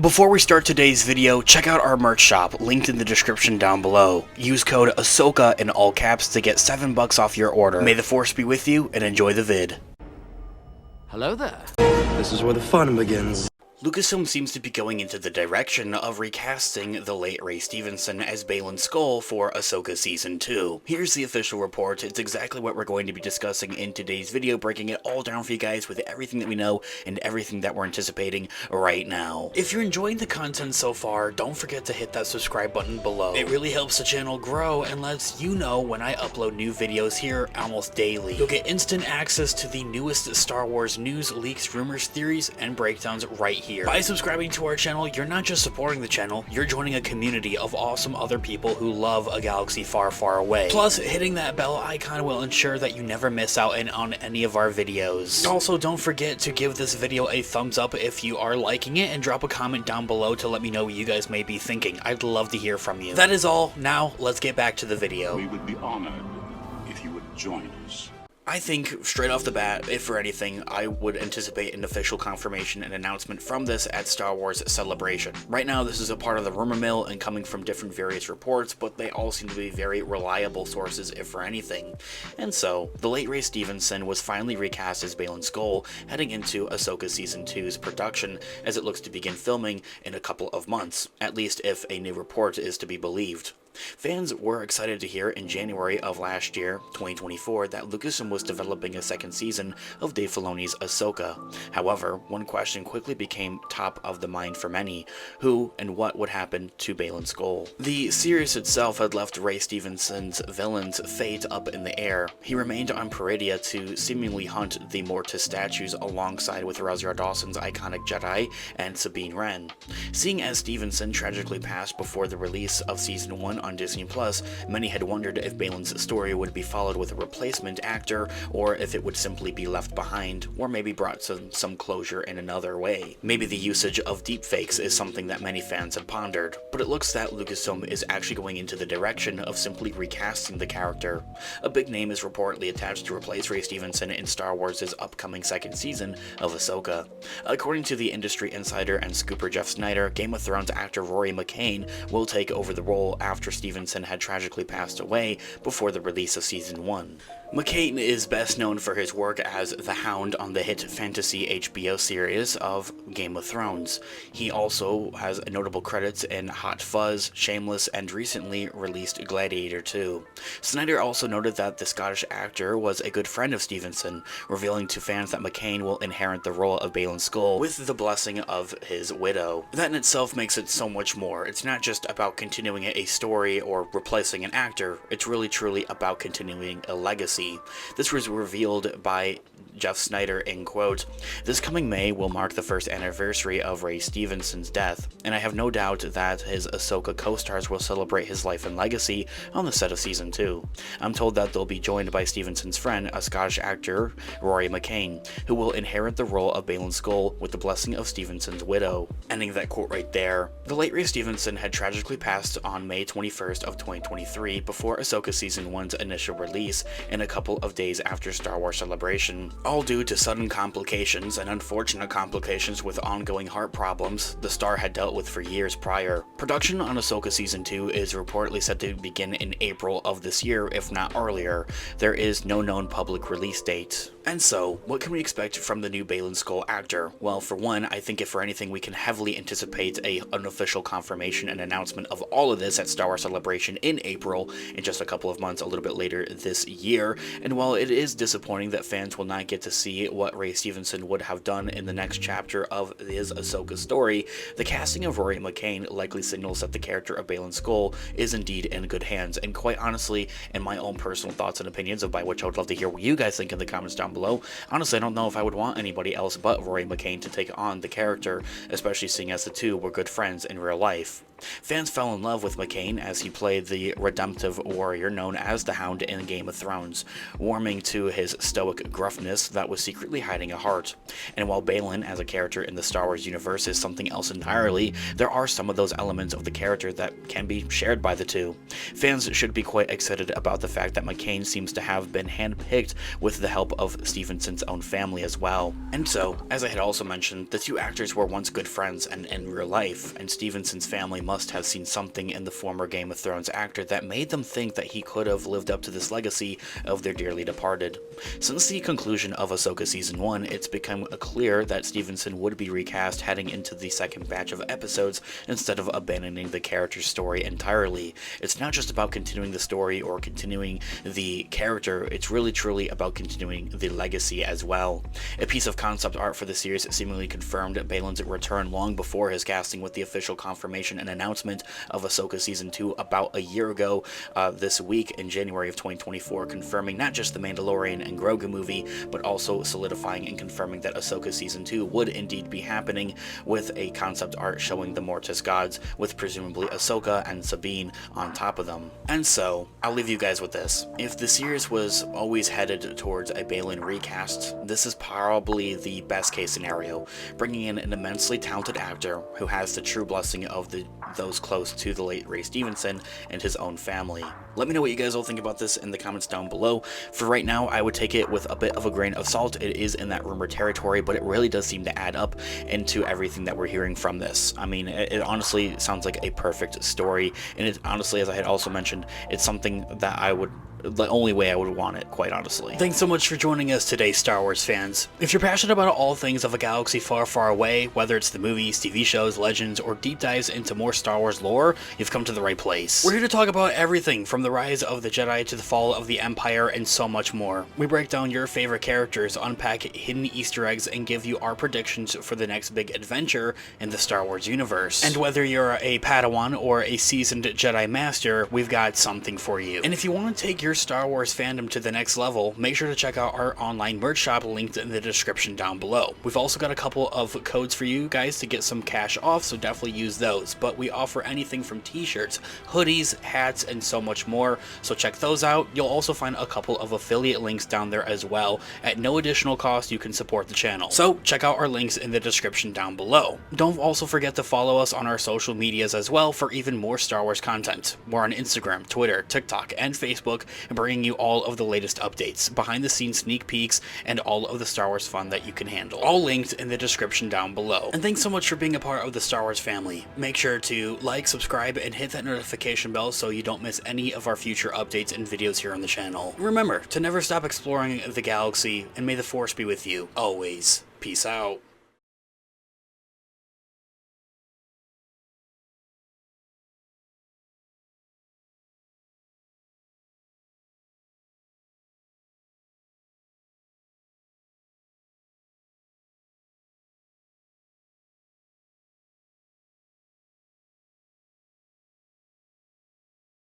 Before we start today's video, check out our merch shop, linked in the description down below. Use code AHSOKA in all caps to get $7 off your order. May the force be with you, and enjoy the vid. Hello there. This is where the fun begins. Lucasfilm seems to be going into the direction of recasting the late Ray Stevenson as BAYLON SKOLL for AHSOKA Season 2. Here's the official report. It's exactly what we're going to be discussing in today's video, breaking it all down for you guys with everything that we know and everything that we're anticipating right now. If you're enjoying the content so far, don't forget to hit that subscribe button below. It really helps the channel grow and lets you know when I upload new videos here almost daily. You'll get instant access to the newest Star Wars news, leaks, rumors, theories, and breakdowns right here. By subscribing to our channel, you're not just supporting the channel, you're joining a community of awesome other people who love a galaxy far, far away. Plus, hitting that bell icon will ensure that you never miss out on any of our videos. Also, don't forget to give this video a thumbs up if you are liking it, and drop a comment down below to let me know what you guys may be thinking. I'd love to hear from you. That is all. Now, let's get back to the video. We would be honored if you would join us. I think, straight off the bat, if for anything, I would anticipate an official confirmation and announcement from this at Star Wars Celebration. Right now, this is a part of the rumor mill and coming from different various reports, but they all seem to be very reliable sources, if for anything. And so, the late Ray Stevenson was finally recast as BAYLON SKOLL, heading into AHSOKA Season 2's production, as it looks to begin filming in a couple of months, at least if a new report is to be believed. Fans were excited to hear in January of last year, 2024, that Lucasfilm was developing a second season of Dave Filoni's AHSOKA. However, one question quickly became top of the mind for many: who and what would happen to BAYLON SKOLL? The series itself had left Ray Stevenson's villain's fate up in the air. He remained on Peridia to seemingly hunt the Mortis statues alongside with Rosario Dawson's iconic Jedi and Sabine Wren. Seeing as Stevenson tragically passed before the release of Season 1 on Disney+, many had wondered if Baylon's story would be followed with a replacement actor, or if it would simply be left behind, or maybe brought to some closure in another way. Maybe the usage of deepfakes is something that many fans had pondered, but it looks that Lucasfilm is actually going into the direction of simply recasting the character. A big name is reportedly attached to replace Ray Stevenson in Star Wars' upcoming second season of AHSOKA. According to the industry insider and scooper Jeff Snyder, Game of Thrones actor Rory McCann will take over the role after Stevenson had tragically passed away before the release of Season 1. McCann is best known for his work as the Hound on the hit fantasy HBO series of Game of Thrones. He also has notable credits in Hot Fuzz, Shameless, and recently released Gladiator 2. Snyder also noted that the Scottish actor was a good friend of Stevenson, revealing to fans that McCann will inherit the role of BAYLON SKOLL with the blessing of his widow. That in itself makes it so much more. It's not just about continuing a story or replacing an actor, it's really truly about continuing a legacy. This was revealed by Jeff Snyder in quote, "This coming May will mark the first anniversary of Ray Stevenson's death, and I have no doubt that his AHSOKA co-stars will celebrate his life and legacy on the set of Season 2. I'm told that they'll be joined by Stevenson's friend, a Scottish actor, Rory McCann, who will inherit the role of BAYLON SKOLL with the blessing of Stevenson's widow." Ending that quote right there. The late Ray Stevenson had tragically passed on May 21st of 2023 before AHSOKA Season 1's initial release and a couple of days after Star Wars Celebration. All due to sudden complications and unfortunate complications with ongoing heart problems the star had dealt with for years prior. Production on AHSOKA Season 2 is reportedly set to begin in April of this year, if not earlier. There is no known public release date. And so, what can we expect from the new BAYLON SKOLL actor? Well, for one, I think if for anything we can heavily anticipate an unofficial confirmation and announcement of all of this at Star Wars Celebration in April, in just a couple of months, a little bit later this year. And while it is disappointing that fans will not get to see what Ray Stevenson would have done in the next chapter of his AHSOKA story, the casting of Rory McCann likely signals that the character of BAYLON SKOLL is indeed in good hands. And quite honestly, in my own personal thoughts and opinions, of by which I would love to hear what you guys think in the comments down below, honestly, I don't know if I would want anybody else but Rory McCann to take on the character, especially seeing as the two were good friends in real life. Fans fell in love with McCain as he played the redemptive warrior known as the Hound in Game of Thrones, warming to his stoic gruffness that was secretly hiding a heart. And while BAYLON as a character in the Star Wars universe is something else entirely, there are some of those elements of the character that can be shared by the two. Fans should be quite excited about the fact that McCain seems to have been handpicked with the help of Stevenson's own family as well. And so, as I had also mentioned, the two actors were once good friends and in real life, and Stevenson's family must have seen something in the former Game of Thrones actor that made them think that he could have lived up to this legacy of their dearly departed. Since the conclusion of AHSOKA Season 1, it's become clear that Stevenson would be recast heading into the second batch of episodes instead of abandoning the character's story entirely. It's not just about continuing the story or continuing the character, it's really truly about continuing the legacy as well. A piece of concept art for the series seemingly confirmed Baylon's return long before his casting, with the official confirmation and announcement of AHSOKA Season 2 about a year ago this week in January of 2024, confirming not just the Mandalorian and Grogu movie, but also solidifying and confirming that AHSOKA Season 2 would indeed be happening, with a concept art showing the Mortis gods, with presumably Ahsoka and Sabine on top of them. And so, I'll leave you guys with this. If the series was always headed towards a BAYLON recast, this is probably the best case scenario, bringing in an immensely talented actor who has the true blessing of those close to the late Ray Stevenson and his own family. Let me know what you guys all think about this in the comments down below. For right now, I would take it with a bit of a grain of salt. It is in that rumor territory, but it really does seem to add up into everything that we're hearing from this. I mean, it honestly sounds like a perfect story, and it honestly, as I had also mentioned, it's something that the only way I would want it, quite honestly. Thanks so much for joining us today, Star Wars fans. If you're passionate about all things of a galaxy far, far away, whether it's the movies, TV shows, legends, or deep dives into more Star Wars lore, you've come to the right place. We're here to talk about everything from the rise of the Jedi to the fall of the Empire and so much more. We break down your favorite characters, unpack hidden Easter eggs, and give you our predictions for the next big adventure in the Star Wars universe. And whether you're a Padawan or a seasoned Jedi Master, we've got something for you. And if you want to take your Star Wars fandom to the next level, make sure to check out our online merch shop linked in the description down below. We've also got a couple of codes for you guys to get some cash off, so definitely use those. But we offer anything from t-shirts, hoodies, hats, and so much more, so check those out. You'll also find a couple of affiliate links down there as well. At no additional cost, you can support the channel. So check out our links in the description down below. Don't also forget to follow us on our social medias as well for even more Star Wars content. We're on Instagram, Twitter, TikTok, and Facebook, bringing you all of the latest updates, behind the scenes sneak peeks, and all of the Star Wars fun that you can handle. All linked in the description down below. And thanks so much for being a part of the Star Wars family. Make sure to like, subscribe, and hit that notification bell so you don't miss any of our future updates and videos here on the channel. Remember to never stop exploring the galaxy, and may the Force be with you always. Peace out.